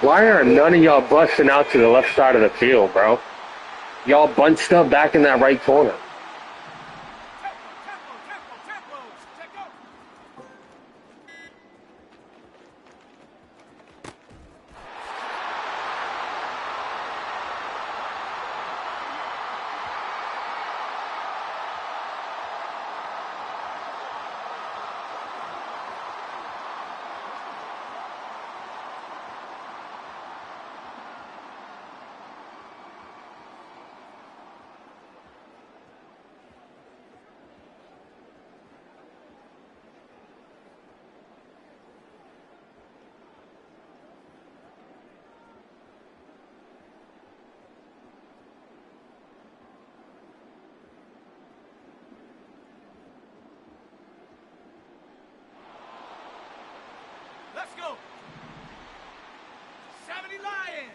Why are none of y'all busting out to the left side of the field, bro? Y'all bunched up back in that right corner. Let's go. 70 Lion.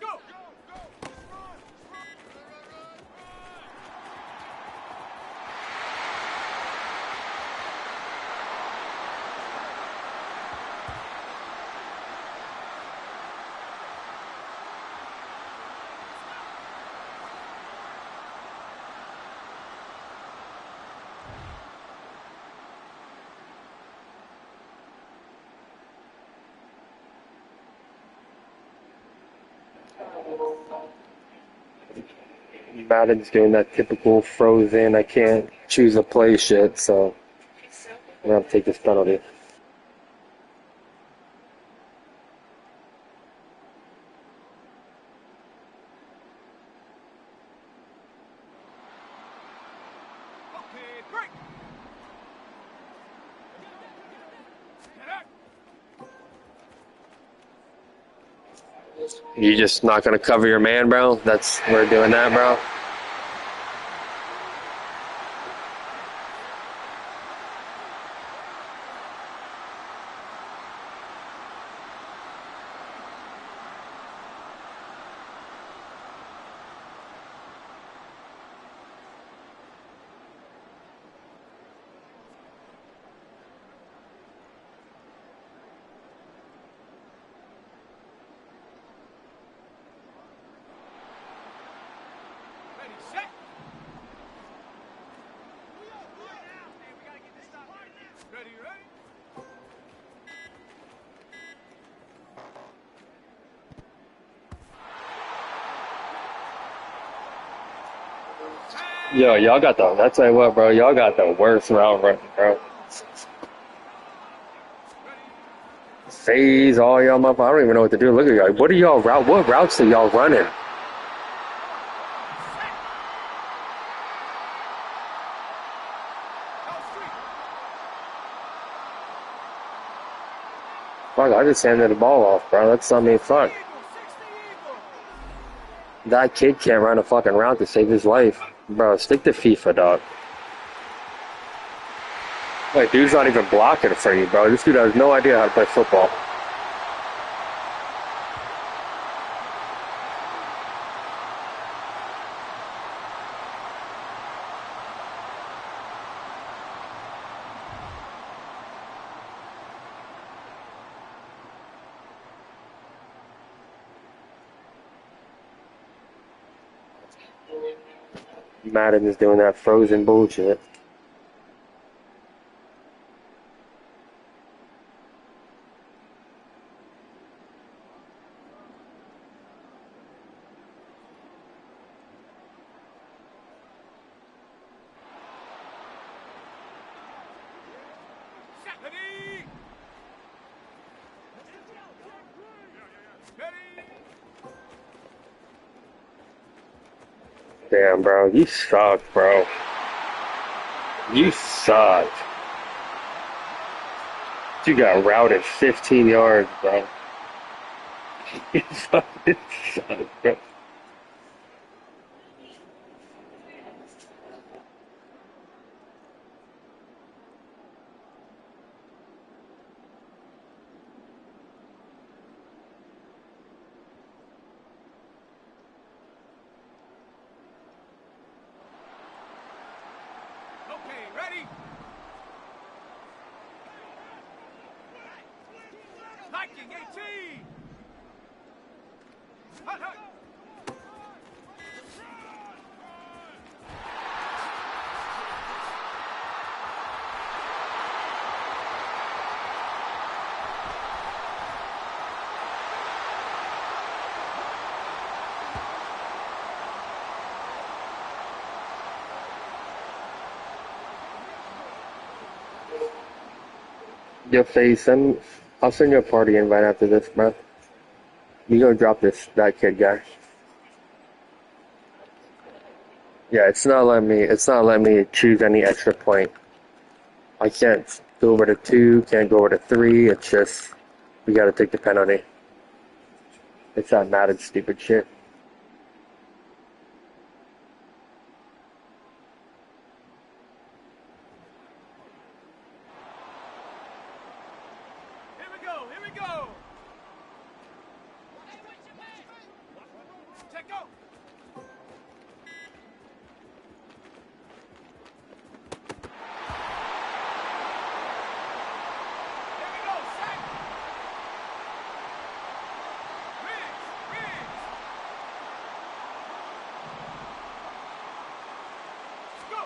Go. Madden's doing that typical frozen, I can't choose a play shit, so I'm gonna have to take this penalty. Okay, break. You just not gonna cover your man, bro? We're doing that, bro. Ready, set. Ready, ready. Yo, y'all got the, that's like what, bro, y'all got the worst route running, bro. Phase all y'all motherfuckers. I don't even know what to do. Look at y'all. What routes are y'all running? Fuck, I just handed the ball off, bro. That's not me. Fuck. That kid can't run a fucking route to save his life. Bro, stick to FIFA, dog. Like, dude's not even blocking for you, bro. This dude has no idea how to play football. Madden is doing that frozen bullshit. Ready. Ready. Damn, bro. You suck, bro. You suck. You got routed 15 yards, bro. You fucking suck, bro. Ready? 1918. Hut, hut. Yo, Face, I'll send you a party invite after this, bro. You go drop that kid guy. Yeah, it's not letting me choose any extra point. I can't go over to 2, can't go over to 3, it's just, we gotta take the penalty. It's that Madden stupid shit. Here we go. Here we go. Check go. Here we go. Sack. Riggs. Let's go.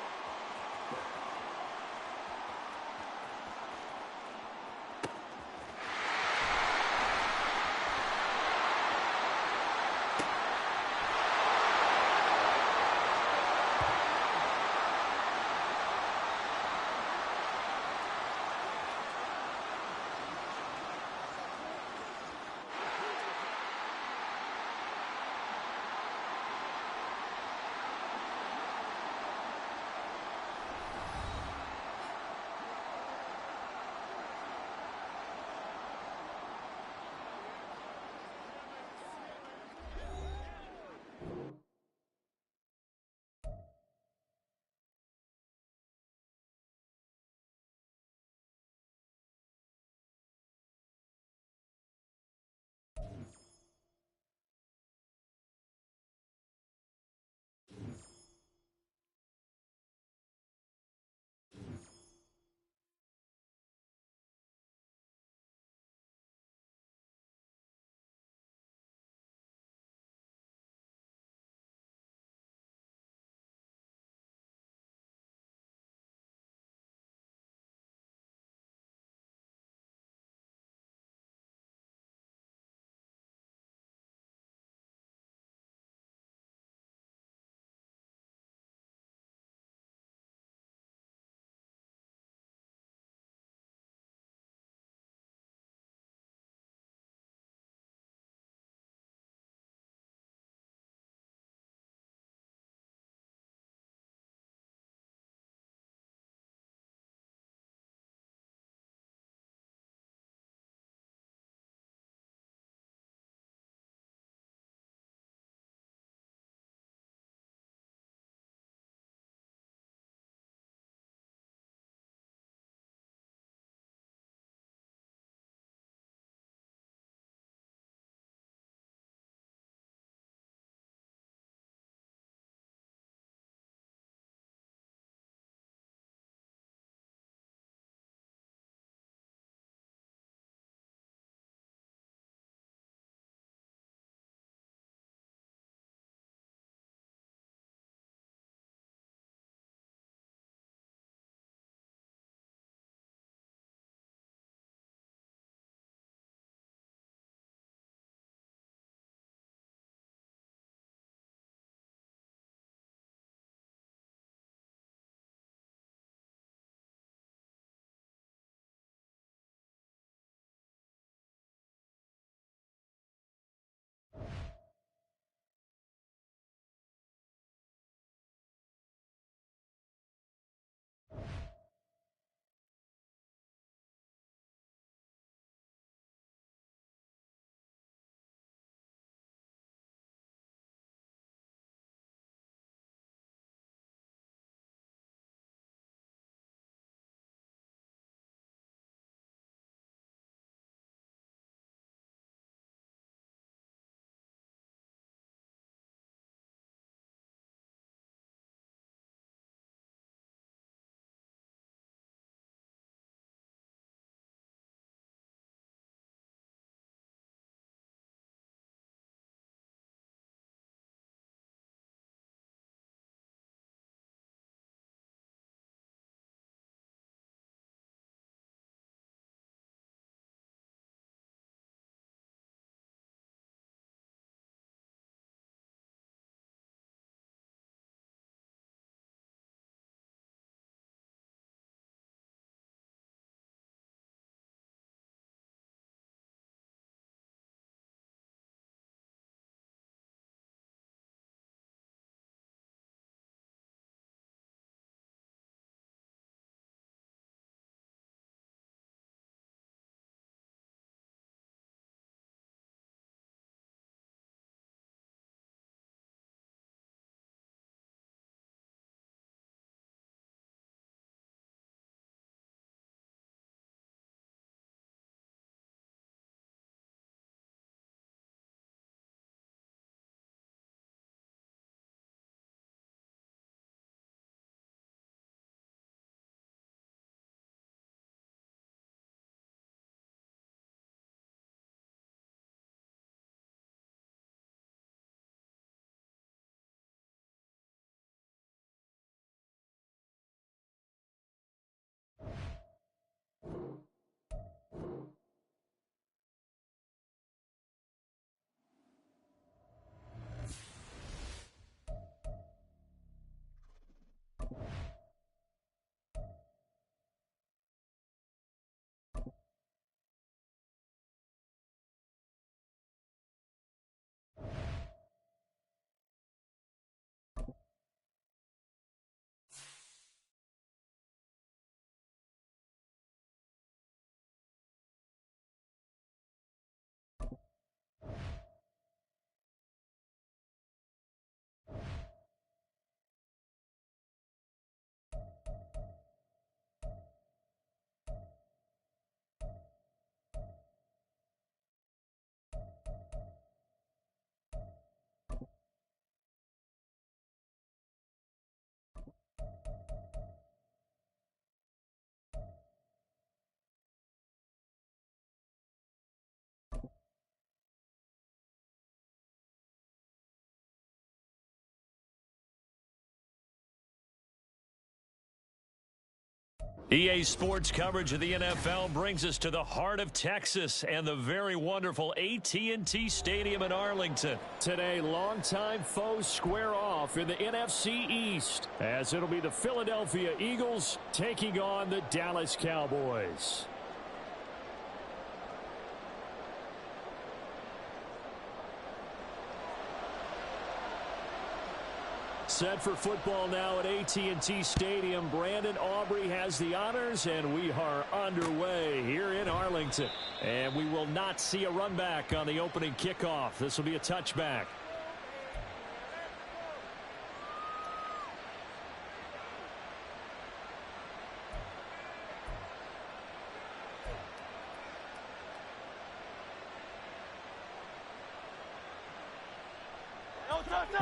EA Sports coverage of the NFL brings us to the heart of Texas and the very wonderful AT&T Stadium in Arlington. Today, longtime foes square off in the NFC East, as it'll be the Philadelphia Eagles taking on the Dallas Cowboys. Set for football now at AT&T Stadium. Brandon Aubrey has the honors, and we are underway here in Arlington. And we will not see a run back on the opening kickoff. This will be a touchback.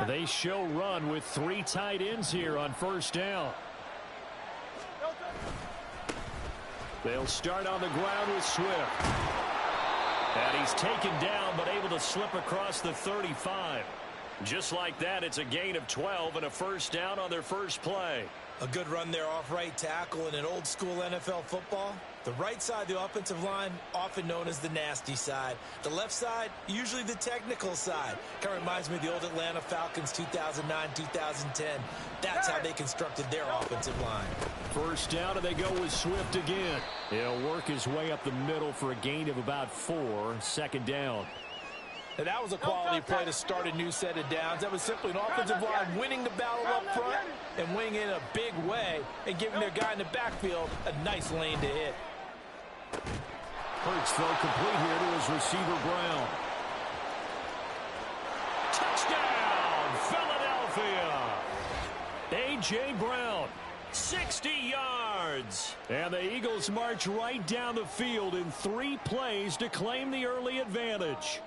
They show run with 3 tight ends here on first down. They'll start on the ground with Swift. And he's taken down but able to slip across the 35. Just like that, it's a gain of 12 and a first down on their first play. A good run there off right tackle in an old school NFL football. The right side of the offensive line, often known as the nasty side. The left side, usually the technical side. Kind of reminds me of the old Atlanta Falcons 2009-2010. That's how they constructed their offensive line. First down, and they go with Swift again. He'll work his way up the middle for a gain of about 4. Second down. And that was a quality play to start a new set of downs. That was simply an offensive line winning the battle up front and winning in a big way and giving their guy in the backfield a nice lane to hit. Hurts throw complete here to his receiver, Brown. Touchdown, Philadelphia! A.J. Brown, 60 yards. And the Eagles march right down the field in 3 plays to claim the early advantage.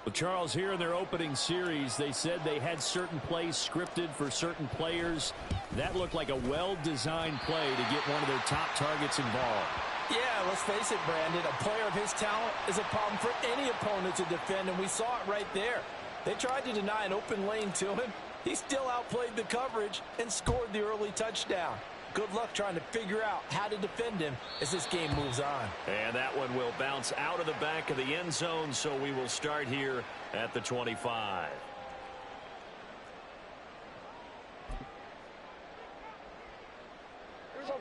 Well, Charles, here in their opening series, they said they had certain plays scripted for certain players. That looked like a well-designed play to get one of their top targets involved. Yeah, let's face it, Brandon. A player of his talent is a problem for any opponent to defend, and we saw it right there. They tried to deny an open lane to him. He still outplayed the coverage and scored the early touchdown. Good luck trying to figure out how to defend him as this game moves on. And that one will bounce out of the back of the end zone, so we will start here at the 25.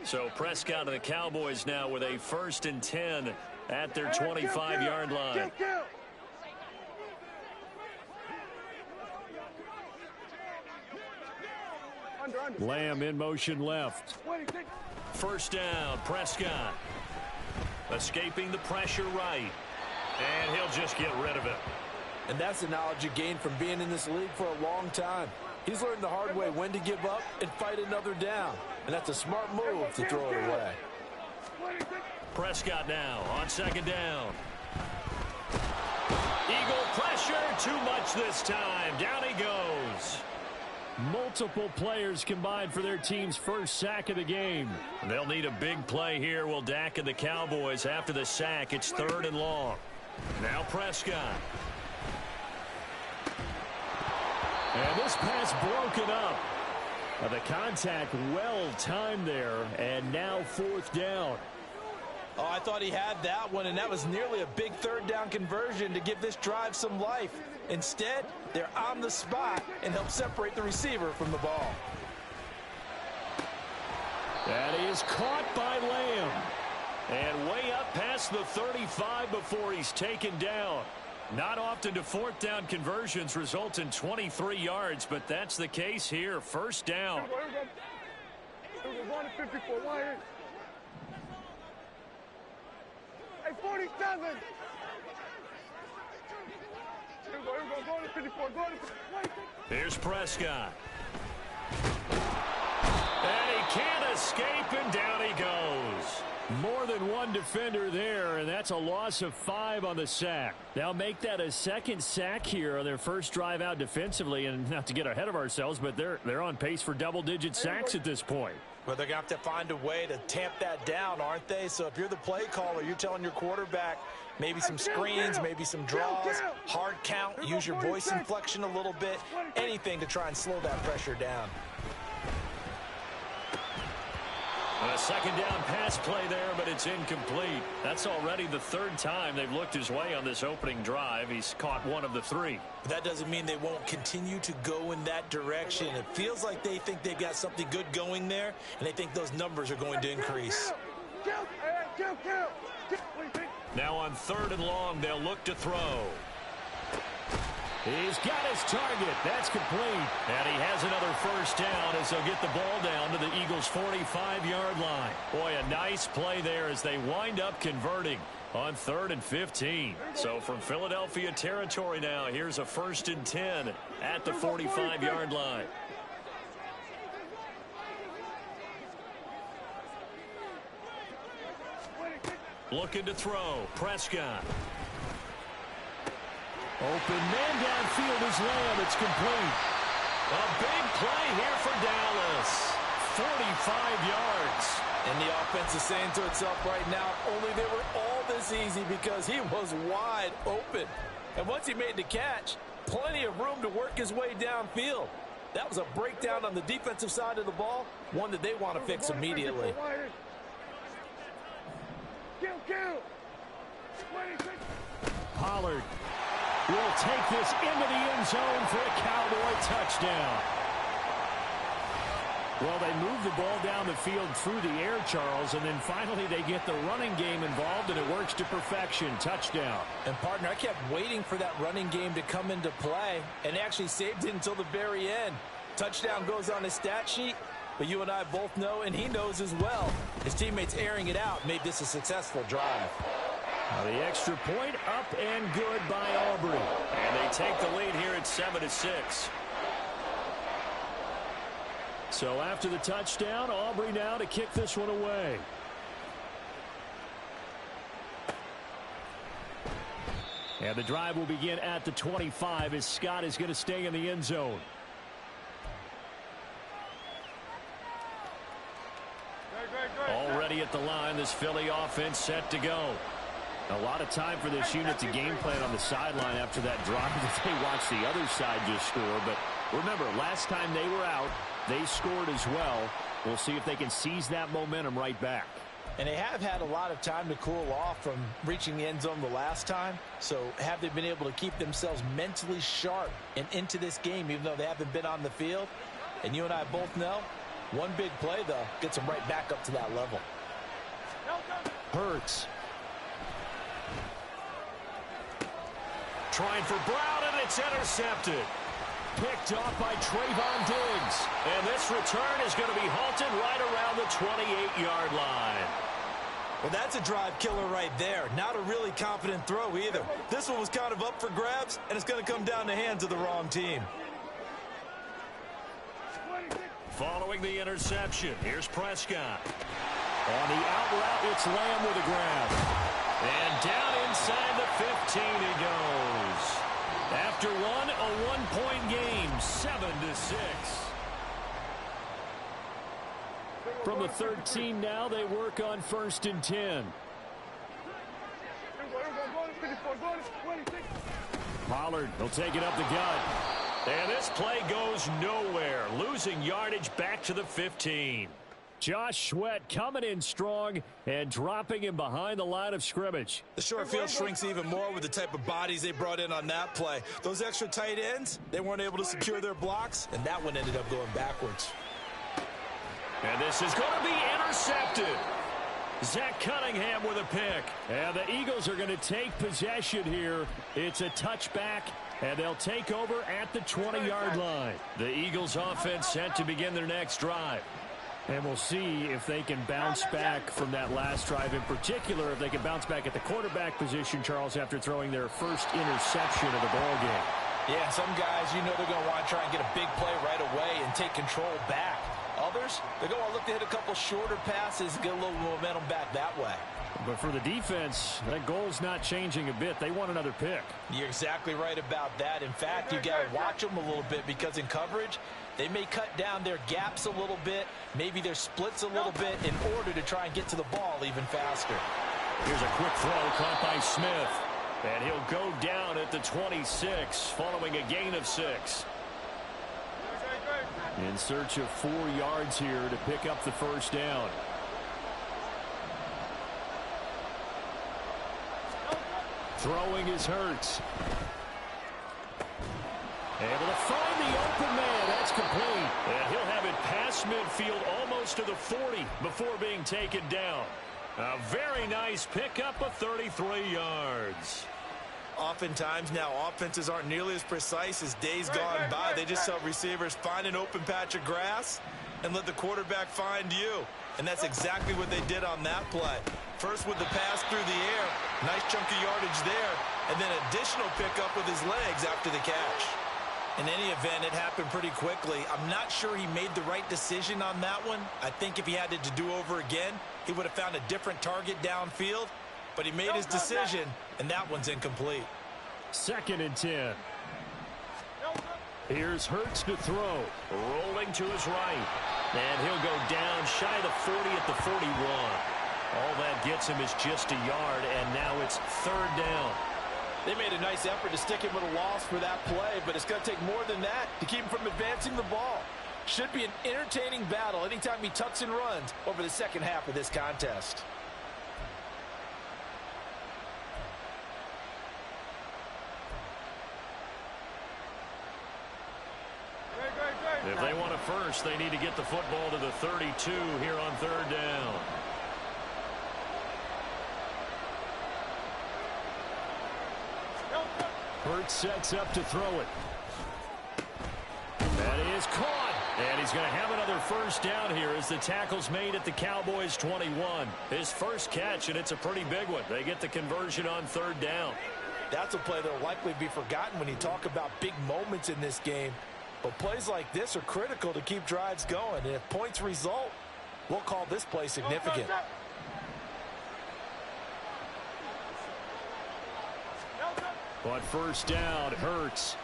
So Prescott and the Cowboys now with a 1st and 10 at their 25-yard line. Lamb in motion left. First down, Prescott. Escaping the pressure right. And he'll just get rid of it. And that's the knowledge you gain from being in this league for a long time. He's learned the hard way when to give up and fight another down. And that's a smart move to throw it away. Prescott now on 2nd down. Eagle pressure, too much this time. Down he goes. Multiple players combined for their team's first sack of the game. They'll need a big play here, will Dak and the Cowboys. After the sack, it's 3rd and long. Now Prescott. And this pass broken up. The contact well timed there, and now 4th down. Oh, I thought he had that one, and that was nearly a big 3rd down conversion to give this drive some life. Instead, they're on the spot and help separate the receiver from the ball. That is caught by Lamb. And way up past the 35 before he's taken down. Not often do 4th down conversions result in 23 yards, but that's the case here. 1st down. Hey, 47. Here's Prescott. And he can't escape, and down he goes. More than one defender there, and that's a loss of 5 on the sack. They'll make that a 2nd sack here on their first drive out defensively, and not to get ahead of ourselves, but they're on pace for double-digit sacks at this point. Well, they're going to have to find a way to tamp that down, aren't they? So if you're the play caller, you're telling your quarterback maybe some screens, maybe some draws, hard count, use your voice inflection a little bit, anything to try and slow that pressure down. And a second down pass play there, but it's incomplete. That's already the third time they've looked his way on this opening drive. He's caught one of the three. But that doesn't mean they won't continue to go in that direction. It feels like they think they've got something good going there, and they think those numbers are going to increase. Now on 3rd and long, they'll look to throw. He's got his target. That's complete. And he has another first down as they'll get the ball down to the Eagles' 45-yard line. Boy, a nice play there as they wind up converting on 3rd and 15. So from Philadelphia territory now, here's a 1st and 10 at the 45-yard line. Looking to throw. Prescott. Open man downfield is Lamb. It's complete. A big play here for Dallas. 45 yards. And the offense is saying to itself right now, only they were all this easy because he was wide open. And once he made the catch, plenty of room to work his way downfield. That was a breakdown on the defensive side of the ball, one that they want to fix immediately. Pollard will take this into the end zone for a Cowboy touchdown. Well, they move the ball down the field through the air, Charles, and then finally they get the running game involved, and it works to perfection. Touchdown. And, partner, I kept waiting for that running game to come into play and actually saved it until the very end. Touchdown goes on his stat sheet, but you and I both know, and he knows as well, his teammates airing it out made this a successful drive. Now the extra point up and good by Aubrey. And they take the lead here at 7-6. So after the touchdown, Aubrey now to kick this one away. And the drive will begin at the 25 as Scott is going to stay in the end zone. Already at the line, this Philly offense set to go. A lot of time for this unit to game plan on the sideline after that drive that they watched the other side just score. But remember, last time they were out, they scored as well. We'll see if they can seize that momentum right back. And they have had a lot of time to cool off from reaching the end zone the last time. So have they been able to keep themselves mentally sharp and into this game, even though they haven't been on the field? And you and I both know, one big play, though, gets them right back up to that level. Hurts. Trying for Brown, and it's intercepted. Picked off by Trayvon Diggs. And this return is going to be halted right around the 28-yard line. Well, that's a drive killer right there. Not a really confident throw either. This one was kind of up for grabs, and it's going to come down the hands of the wrong team. Following the interception, here's Prescott. On the out route, it's Lamb with a grab. And down inside the 15 he goes. After one, a one-point game, 7-6. From the 13 now, they work on 1st and 10. Pollard will take it up the gut. And this play goes nowhere, losing yardage back to the 15. Josh Sweat coming in strong and dropping him behind the line of scrimmage. The short field shrinks even more with the type of bodies they brought in on that play. Those extra tight ends, they weren't able to secure their blocks, and that one ended up going backwards. And this is going to be intercepted. Zach Cunningham with a pick. And the Eagles are going to take possession here. It's a touchback, and they'll take over at the 20-yard line. The Eagles offense set to begin their next drive. And we'll see if they can bounce back from that last drive. In particular, if they can bounce back at the quarterback position, Charles, after throwing their first interception of the ballgame. Yeah, some guys, you know they're going to want to try and get a big play right away and take control back. Others, they're going to look to hit a couple shorter passes and get a little momentum back that way. But for the defense, that goal's not changing a bit. They want another pick. You're exactly right about that. In fact, you got to watch them a little bit because in coverage, they may cut down their gaps a little bit, maybe their splits a little bit in order to try and get to the ball even faster. Here's a quick throw caught by Smith. And he'll go down at the 26 following a gain of 6. In search of 4 yards here to pick up the first down. Throwing is Hurts. Able to find the open man. That's complete. And he'll have it past midfield almost to the 40 before being taken down. A very nice pickup of 33 yards. Oftentimes now offenses aren't nearly as precise as days gone by. They just help receivers find an open patch of grass and let the quarterback find you. And that's exactly what they did on that play. First with the pass through the air. Nice chunk of yardage there. And then additional pickup with his legs after the catch. In any event, it happened pretty quickly. I'm not sure he made the right decision on that one. I think if he had to do over again, he would have found a different target downfield. But he made his decision, and that one's incomplete. 2nd and 10. Here's Hurts to throw. Rolling to his right. And he'll go down shy of the 40 at the 41. All that gets him is just a yard, and now it's 3rd down. They made a nice effort to stick him with a loss for that play, but it's going to take more than that to keep him from advancing the ball. Should be an entertaining battle anytime he tucks and runs over the second half of this contest. If they want a first, they need to get the football to the 32 here on 3rd down. Hurts sets up to throw it. That is caught. And he's going to have another first down here as the tackle's made at the Cowboys' 21. His first catch, and it's a pretty big one. They get the conversion on 3rd down. That's a play that will likely be forgotten when you talk about big moments in this game. But plays like this are critical to keep drives going. And if points result, we'll call this play significant. But first down, Hurts.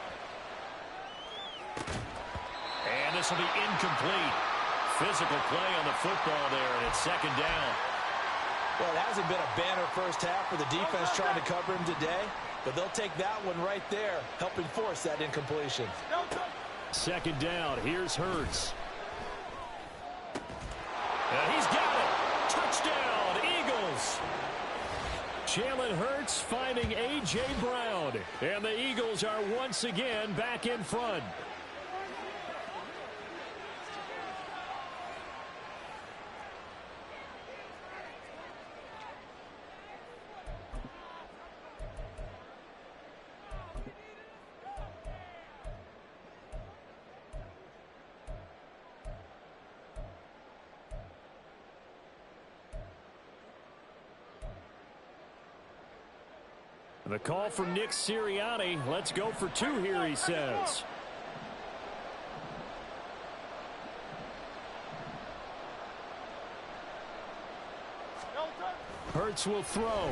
And this will be incomplete. Physical play on the football there, and it's 2nd down. Well, it hasn't been a banner first half for the defense trying to cover him today, but they'll take that one right there, helping force that incompletion. 2nd down, here's Hurts. And he's got it. Touchdown, Eagles. Jalen Hurts finding A.J. Brown. And the Eagles are once again back in front. The call from Nick Sirianni. Let's go for 2 here, he says. Hurts will throw.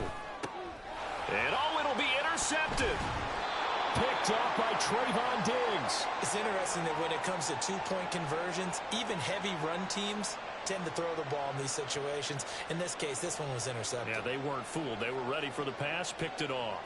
And it'll be intercepted. Picked up by Trayvon Diggs. It's interesting that when it comes to 2-point conversions, even heavy run teams tend to throw the ball in these situations. In this case, this one was intercepted. Yeah, they weren't fooled. They were ready for the pass, picked it off.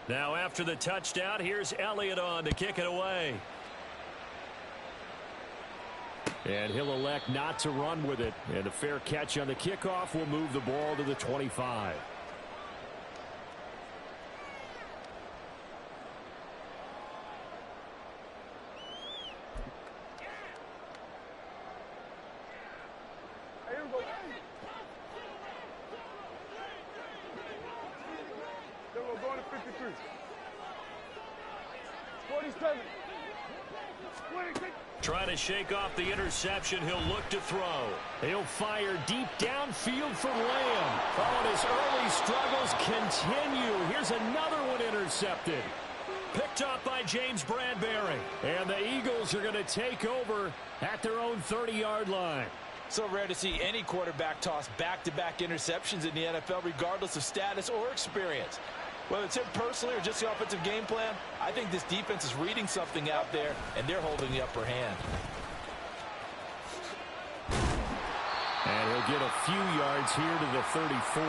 Now after the touchdown, here's Elliott on to kick it away. And he'll elect not to run with it. And a fair catch on the kickoff will move the ball to the 25. Trying to shake off the interception. He'll look to throw. He'll fire deep downfield for Lamb. Oh, and his early struggles continue. Here's another one intercepted. Picked up by James Bradbury. And the Eagles are going to take over at their own 30-yard line. So rare to see any quarterback toss back-to-back interceptions in the NFL, regardless of status or experience. Whether it's him personally or just the offensive game plan, I think this defense is reading something out there, and they're holding the upper hand. And he'll get a few yards here to the 34.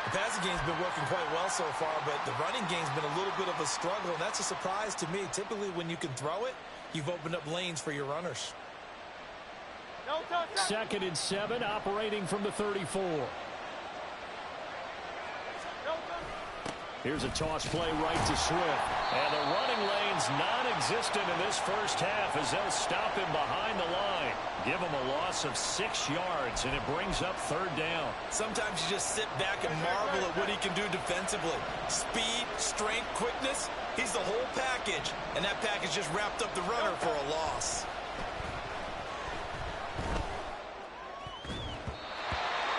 The passing game's been working quite well so far, but the running game's been a little bit of a struggle, and that's a surprise to me. Typically, when you can throw it, you've opened up lanes for your runners. 2nd and 7, operating from the 34. Here's a toss play right to Swift. And the running lane's non-existent in this first half as they'll stop him behind the line. Give him a loss of 6 yards, and it brings up 3rd down. Sometimes you just sit back and marvel at what he can do defensively. Speed, strength, quickness, he's the whole package. And that package just wrapped up the runner for a loss.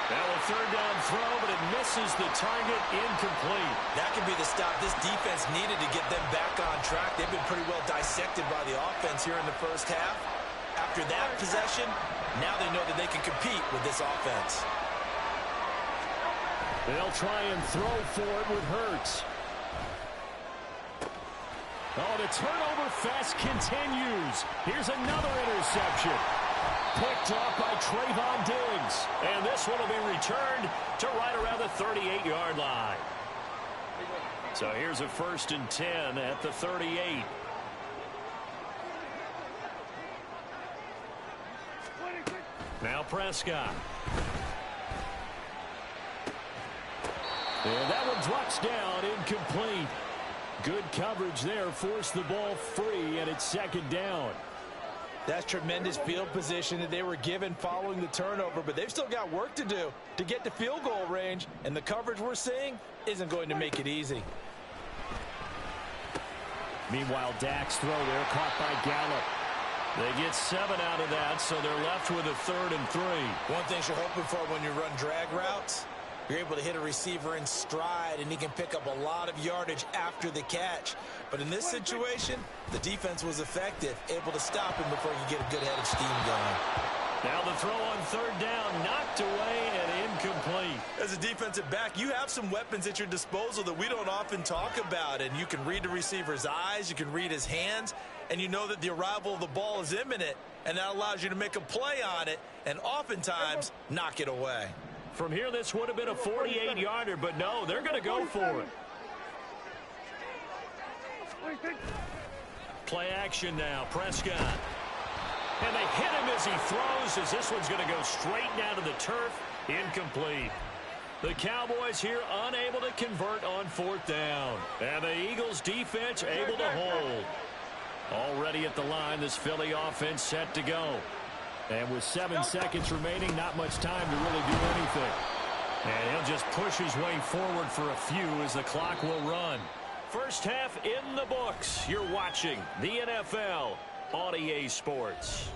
Now a 3rd down throw, but it misses the target, incomplete. That could be the stop this defense needed to get them back on track. They've been pretty well dissected by the offense here in the first half. After that possession, now they know that they can compete with this offense. They'll try and throw for it with Hurts. Oh, the turnover fest continues. Here's another interception. Picked off by Trayvon Diggs. And this one will be returned to right around the 38-yard line. So here's a 1st and 10 at the 38. Now Prescott. And that one drops down, incomplete. Good coverage there, forced the ball free, and it's 2nd down. That's tremendous field position that they were given following the turnover, but they've still got work to do to get to field goal range, and the coverage we're seeing isn't going to make it easy. Meanwhile, Dak's throw there caught by Gallup. They get 7 out of that, so they're left with a 3rd and 3. One thing you're hoping for when you run drag routes, you're able to hit a receiver in stride, and he can pick up a lot of yardage after the catch. But in this situation, the defense was effective, able to stop him before you get a good head of steam going. Now the throw on 3rd down, knocked away and incomplete. As a defensive back, you have some weapons at your disposal that we don't often talk about, and you can read the receiver's eyes, you can read his hands, and you know that the arrival of the ball is imminent, and that allows you to make a play on it and oftentimes knock it away. From here, this would have been a 48-yarder, but no, they're going to go for it. Play action now, Prescott. And they hit him as he throws, as this one's going to go straight down to the turf, incomplete. The Cowboys here unable to convert on 4th down. And the Eagles defense able to hold. Already at the line, this Philly offense set to go. And with 7 seconds remaining, not much time to really do anything. And he'll just push his way forward for a few as the clock will run. First half in the books. You're watching the NFL on EA Sports.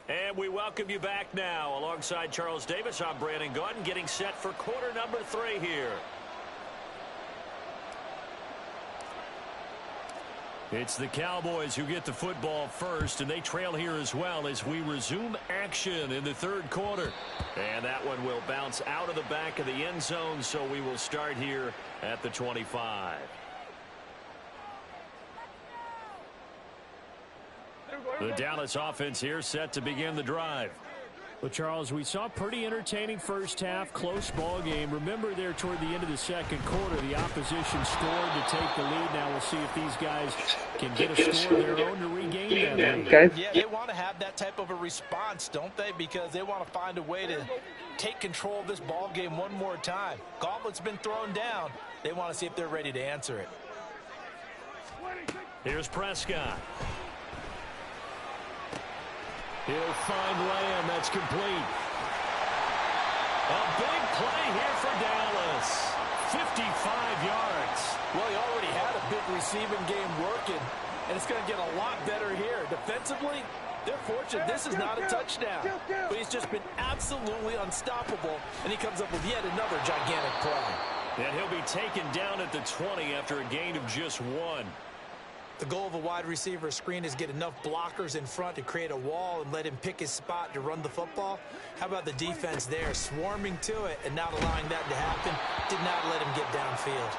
And we welcome you back now. Alongside Charles Davis, I'm Brandon Gordon, getting set for quarter number 3 here. It's the Cowboys who get the football first, and they trail here as well as we resume action in the 3rd quarter. And that one will bounce out of the back of the end zone, so we will start here at the 25. The Dallas offense here set to begin the drive. Well, Charles, we saw a pretty entertaining first half, close ball game. Remember there toward the end of the 2nd quarter, the opposition scored to take the lead. Now we'll see if these guys can get a score of their own to regain that lead. Okay. Yeah, they want to have that type of a response, don't they? Because they want to find a way to take control of this ball game one more time. Gauntlet's been thrown down. They want to see if they're ready to answer it. Here's Prescott. He'll find Lamb. That's complete. A big play here for Dallas. 55 yards. Well, he already had a big receiving game working, and it's going to get a lot better here. Defensively, They're fortunate this is not a touchdown. But he's just been absolutely unstoppable, and he comes up with yet another gigantic play. And he'll be taken down at the 20 after a gain of just 1. The goal of a wide receiver screen is get enough blockers in front to create a wall and let him pick his spot to run the football. How about the defense there, swarming to it and not allowing that to happen? Did not let him get downfield.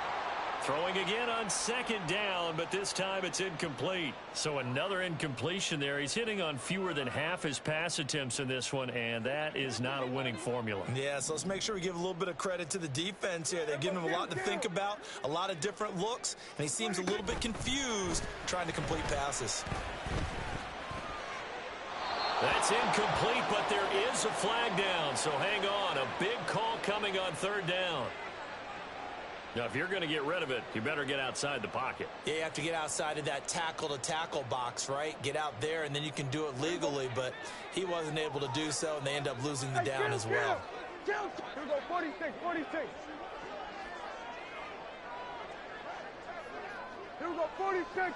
Throwing again on 2nd down, but this time it's incomplete. So another incompletion there. He's hitting on fewer than half his pass attempts in this one, and that is not a winning formula. Yeah, so let's make sure we give a little bit of credit to the defense here. They're giving him a lot to think about, a lot of different looks, and he seems a little bit confused trying to complete passes. That's incomplete, but there is a flag down, so hang on. A big call coming on 3rd down. Now, if you're going to get rid of it, you better get outside the pocket. Yeah, you have to get outside of that tackle-to-tackle box, right? Get out there, and then you can do it legally, but he wasn't able to do so, and they end up losing the down as well. Here we go, 46, 46. Here we go, 46,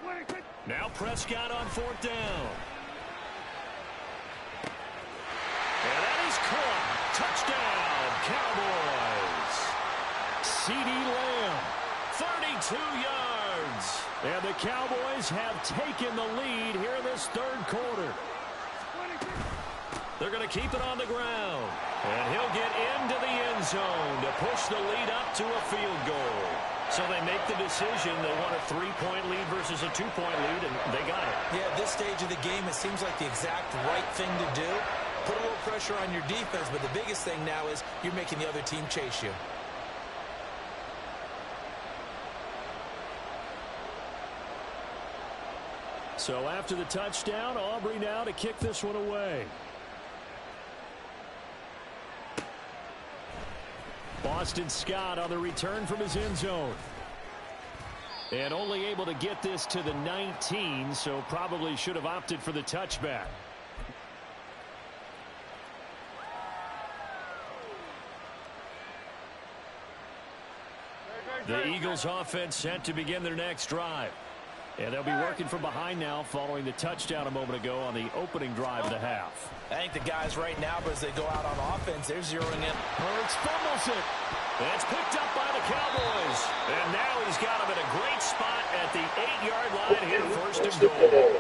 26. Now Prescott on 4th down. And that is caught. Touchdown, Cowboys. C.D. Lamb, 32 yards. And the Cowboys have taken the lead here in this 3rd quarter. They're going to keep it on the ground. And he'll get into the end zone to push the lead up to a field goal. So they make the decision. They want a 3-point lead versus a 2-point lead, and they got it. Yeah, at this stage of the game, it seems like the exact right thing to do. Put a little pressure on your defense, but the biggest thing now is you're making the other team chase you. So after the touchdown, Aubrey now to kick this one away. Boston Scott on the return from his end zone. And only able to get this to the 19, so probably should have opted for the touchback. The Eagles offense set to begin their next drive. And they'll be working from behind now following the touchdown a moment ago on the opening drive of the half. I think the guys right now, but as they go out on offense, they're zeroing in. Hurts fumbles it. And it's picked up by the Cowboys. And now he's got him in a great spot at the 8-yard line here, 1st and goal.